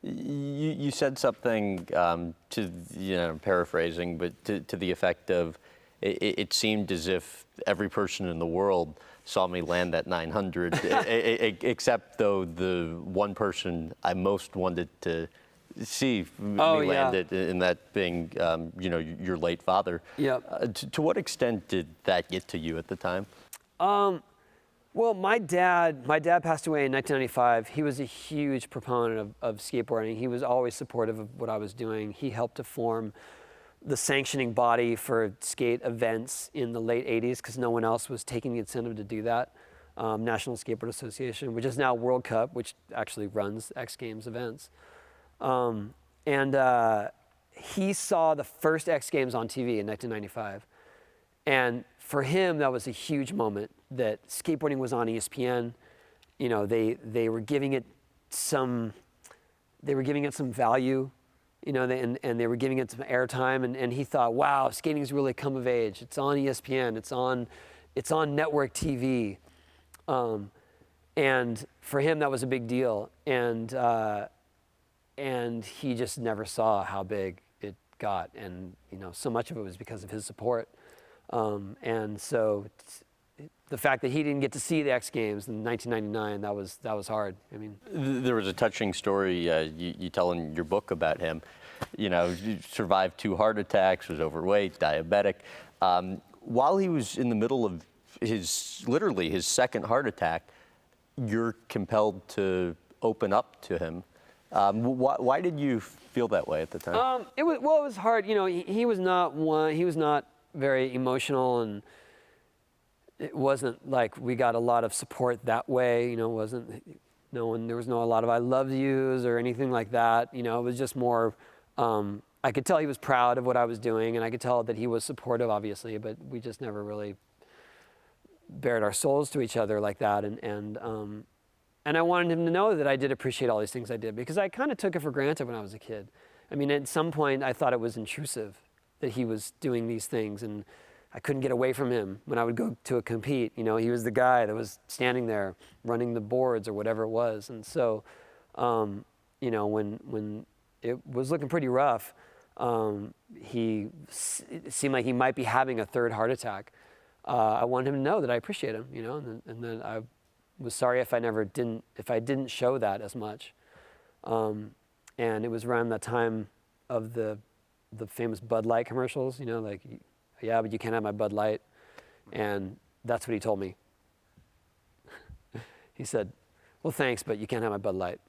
You said something to, paraphrasing, but to the effect of, it seemed as if every person in the world saw me land that 900, except though the one person I most wanted to see me land it, and that being, your late father. Yep. To what extent did that get to you at the time? Well, my dad passed away in 1995. He was a huge proponent of skateboarding. He was always supportive of what I was doing. He helped to form the sanctioning body for skate events in the late 80s because no one else was taking the incentive to do that. National Skateboard Association, which is now World Cup, which actually runs X Games events. He saw the first X Games on TV in 1995. And for him, that was a huge moment that skateboarding was on ESPN. They were giving it some value, and they were giving it some airtime. And he thought, wow, skating's really come of age. It's on ESPN. It's on network TV. And for him, that was a big deal. And he just never saw how big it got. And so much of it was because of his support. And so the fact that he didn't get to see the X Games in 1999, that was hard. I mean, there was a touching story you tell in your book about him. He survived 2 heart attacks, was overweight, diabetic. While he was in the middle of literally his second heart attack, you're compelled to open up to him. Why did you feel that way at the time? It was hard. He was not very emotional, and it wasn't like we got a lot of support that way. There was a lot of I love yous or anything like that. It was just more, I could tell he was proud of what I was doing, and I could tell that he was supportive, obviously, but we just never really bared our souls to each other like that. And I wanted him to know that I did appreciate all these things I did, because I kind of took it for granted when I was a kid. I mean, at some point I thought it was intrusive that he was doing these things, and I couldn't get away from him when I would go to a compete. He was the guy that was standing there running the boards or whatever it was. And so, when it was looking pretty rough, it seemed like he might be having a third heart attack. I wanted him to know that I appreciate him, and that I was sorry if I didn't show that as much. And it was around that time of the famous Bud Light commercials, like, yeah, but you can't have my Bud Light. And that's what he told me. He said, well, thanks, but you can't have my Bud Light.